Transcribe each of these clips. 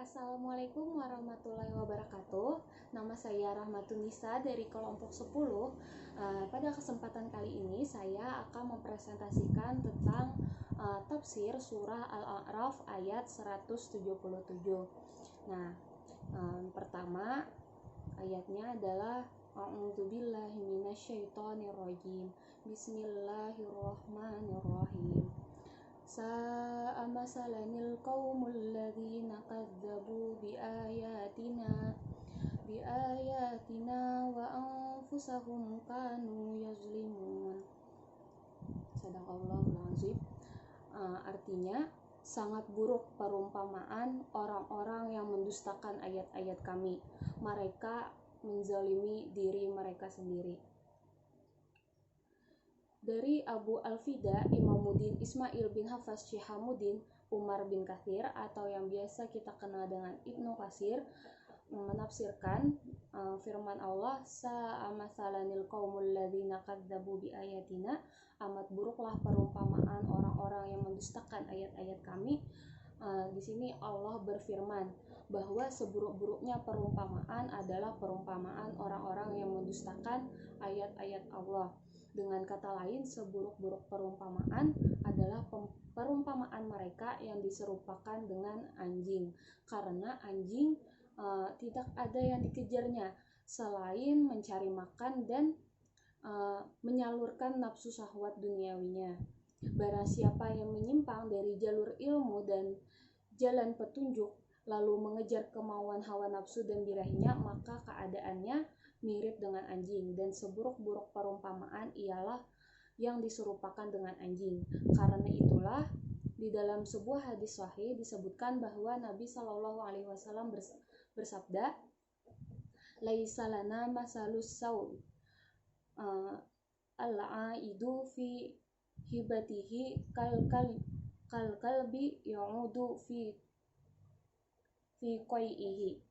Assalamualaikum warahmatullahi wabarakatuh. Nama saya Rahmatunisa dari kelompok 10. Pada kesempatan kali ini saya akan mempresentasikan tentang tafsir surah Al-A'raf ayat 177. Nah, pertama ayatnya adalah A'udzubillahi minasyaitonirrajim. Bismillahirrahmanirrahim. Sa'a masalanil qaumul ladzina kadzdzabu biayatina wa anfusahum kanu yazlimun. Sadaqallahul azim. Artinya, sangat buruk perumpamaan orang-orang yang mendustakan ayat-ayat kami. Mereka menzalimi diri mereka sendiri. Dari Abu Al-Fida, Imamuddin Ismail bin Hafaz Syihamuddin Umar bin Katsir atau yang biasa kita kenal dengan Ibnu Katsir menafsirkan firman Allah, sa'a masalanil qaumul ladzina kadzdzabu biayatina, amat buruklah perumpamaan orang-orang yang mendustakan ayat-ayat kami. Di sini Allah berfirman bahwa seburuk-buruknya perumpamaan adalah perumpamaan orang-orang yang mendustakan ayat-ayat Allah. Dengan kata lain, seburuk-buruk perumpamaan adalah perumpamaan mereka yang diserupakan dengan anjing, karena anjing tidak ada yang dikejarnya selain mencari makan dan menyalurkan nafsu syahwat duniawinya. Barang siapa yang menyimpang dari jalur ilmu dan jalan petunjuk lalu mengejar kemauan hawa nafsu dan birahinya, maka keadaannya mirip dengan anjing, dan seburuk-buruk perumpamaan ialah yang diserupakan dengan anjing. Karena itulah di dalam sebuah hadis sahih disebutkan bahwa Nabi Shallallahu Alaihi Wasallam bersabda, laisa lana masalus saw al-aidu fi hibatihi kal kalbi yaudu fi qai'ihi.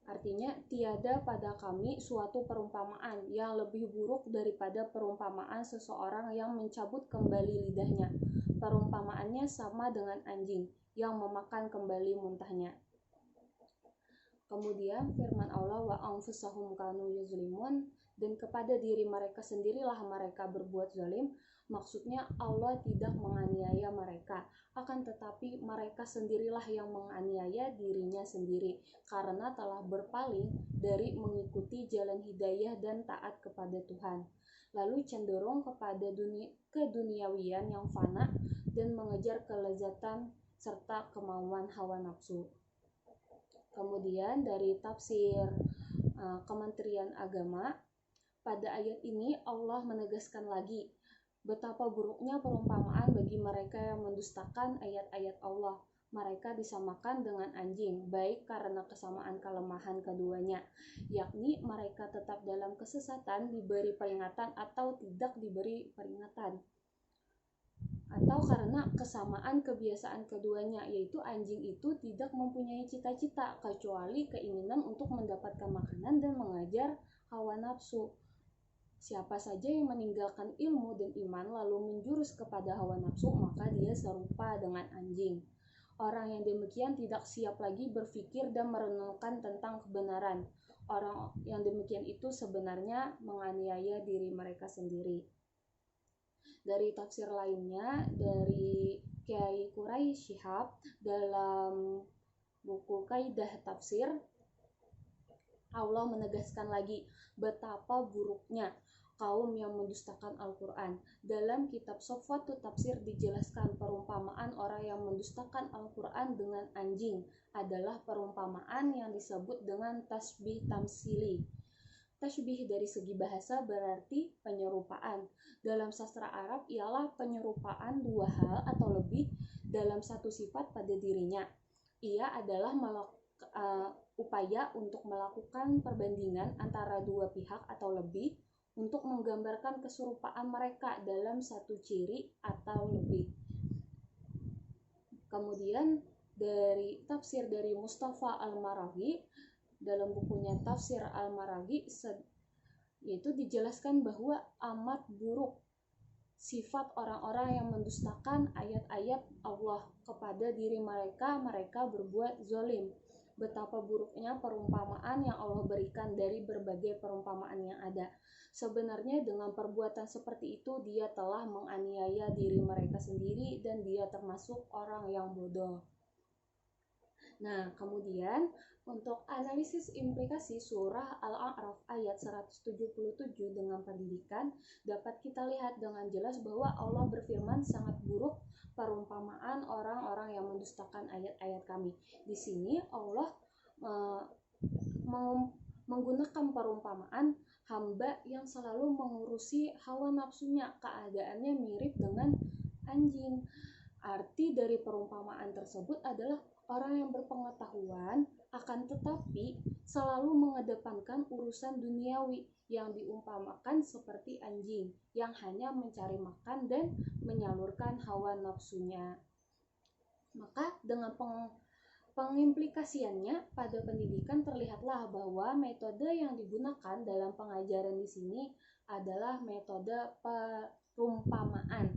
Artinya, tiada pada kami suatu perumpamaan yang lebih buruk daripada perumpamaan seseorang yang mencabut kembali lidahnya. Perumpamaannya sama dengan anjing yang memakan kembali muntahnya. Kemudian firman Allah, wa anfusahum kanu yazlimun, dan kepada diri mereka sendirilah mereka berbuat zalim. Maksudnya Allah tidak menganiaya mereka, akan tetapi mereka sendirilah yang menganiaya dirinya sendiri karena telah berpaling dari mengikuti jalan hidayah dan taat kepada Tuhan, lalu cenderung kepada keduniawian yang fana dan mengejar kelezatan serta kemauan hawa nafsu. Kemudian dari tafsir Kementerian Agama, pada ayat ini Allah menegaskan lagi betapa buruknya perumpamaan bagi mereka yang mendustakan ayat-ayat Allah. Mereka disamakan dengan anjing, baik karena kesamaan kelemahan keduanya, yakni mereka tetap dalam kesesatan diberi peringatan atau tidak diberi peringatan, atau karena kesamaan kebiasaan keduanya, yaitu anjing itu tidak mempunyai cita-cita kecuali keinginan untuk mendapatkan makanan dan mengejar hawa nafsu. Siapa saja yang meninggalkan ilmu dan iman lalu menjurus kepada hawa nafsu, maka dia serupa dengan anjing. Orang yang demikian tidak siap lagi berpikir dan merenungkan tentang kebenaran. Orang yang demikian itu sebenarnya menganiaya diri mereka sendiri. Dari tafsir lainnya, dari Kiai Quraisy Shihab dalam buku Kaidah Tafsir, Allah menegaskan lagi betapa buruknya kaum yang mendustakan Al-Quran. Dalam kitab Sofwatut Tafsir dijelaskan perumpamaan orang yang mendustakan Al-Quran dengan anjing adalah perumpamaan yang disebut dengan tasbih tamsili. Tasbih dari segi bahasa berarti penyerupaan. Dalam sastra Arab ialah penyerupaan dua hal atau lebih dalam satu sifat pada dirinya. Ia adalah upaya untuk melakukan perbandingan antara dua pihak atau lebih untuk menggambarkan keserupaan mereka dalam satu ciri atau lebih. Kemudian dari tafsir dari Mustafa Al-Maraghi dalam bukunya Tafsir Al-Maraghi, yaitu dijelaskan bahwa amat buruk sifat orang-orang yang mendustakan ayat-ayat Allah kepada diri mereka, mereka berbuat zalim. Betapa buruknya perumpamaan yang Allah berikan dari berbagai perumpamaan yang ada. Sebenarnya dengan perbuatan seperti itu dia telah menganiaya diri mereka sendiri dan dia termasuk orang yang bodoh. Nah, kemudian untuk analisis implikasi surah Al-A'raf ayat 177 dengan pendidikan, dapat kita lihat dengan jelas bahwa Allah berfirman sangat buruk perumpamaan orang-orang yang mendustakan ayat-ayat kami. Di sini Allah menggunakan perumpamaan hamba yang selalu mengurusi hawa nafsunya, keadaannya mirip dengan anjing. Arti dari perumpamaan tersebut adalah orang yang berpengetahuan akan tetapi selalu mengedepankan urusan duniawi yang diumpamakan seperti anjing yang hanya mencari makan dan menyalurkan hawa nafsunya. Maka dengan pengimplikasiannya pada pendidikan terlihatlah bahwa metode yang digunakan dalam pengajaran di sini adalah metode perumpamaan.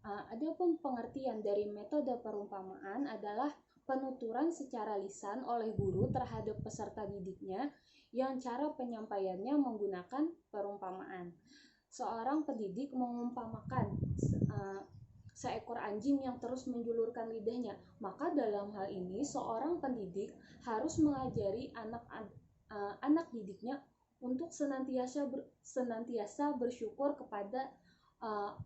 Adapun pengertian dari metode perumpamaan adalah penuturan secara lisan oleh guru terhadap peserta didiknya yang cara penyampaiannya menggunakan perumpamaan. Seorang pendidik mengumpamakan seekor anjing yang terus menjulurkan lidahnya. Maka dalam hal ini seorang pendidik harus mengajari anak didiknya untuk senantiasa bersyukur kepada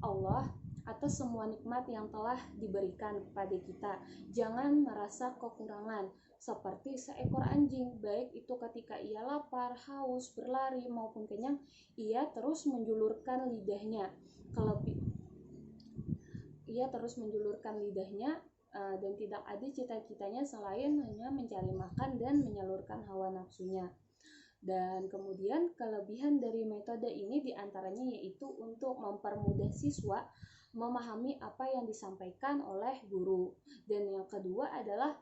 Allah atas semua nikmat yang telah diberikan kepada kita. Jangan merasa kekurangan seperti seekor anjing, baik itu ketika ia lapar, haus, berlari maupun kenyang, ia terus menjulurkan lidahnya. Dan tidak ada cita-citanya selain hanya mencari makan dan menyalurkan hawa nafsunya. Dan kemudian kelebihan dari metode ini diantaranya yaitu untuk mempermudah siswa memahami apa yang disampaikan oleh guru. Dan yang kedua adalah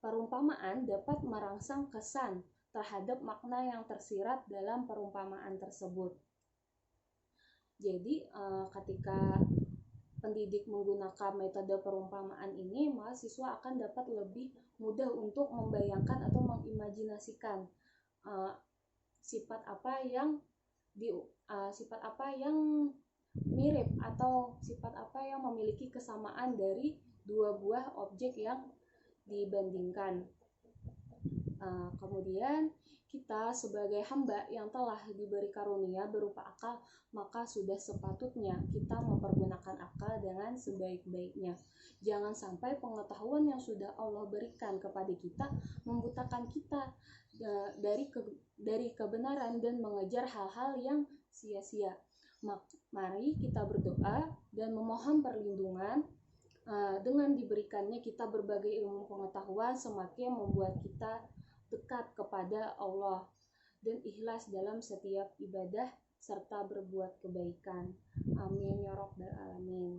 perumpamaan dapat merangsang kesan terhadap makna yang tersirat dalam perumpamaan tersebut. Jadi ketika pendidik menggunakan metode perumpamaan ini, mahasiswa akan dapat lebih mudah untuk membayangkan atau mengimajinasikan sifat apa yang mirip atau sifat apa yang memiliki kesamaan dari dua buah objek yang dibandingkan. Kemudian kita sebagai hamba yang telah diberi karunia berupa akal, maka sudah sepatutnya kita mempergunakan akal dengan sebaik-baiknya. Jangan sampai pengetahuan yang sudah Allah berikan kepada kita membutakan kita dari kebenaran dan mengejar hal-hal yang sia-sia. Mari kita berdoa dan memohon perlindungan. Dengan diberikannya kita berbagai ilmu pengetahuan semakin membuat kita dekat kepada Allah dan ikhlas dalam setiap ibadah serta berbuat kebaikan. Amin ya rabbal alamin.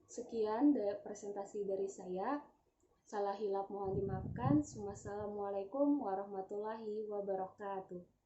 Sekian presentasi dari saya. Salah hilaf mohon dimaafkan. Wassalamualaikum warahmatullahi wabarakatuh.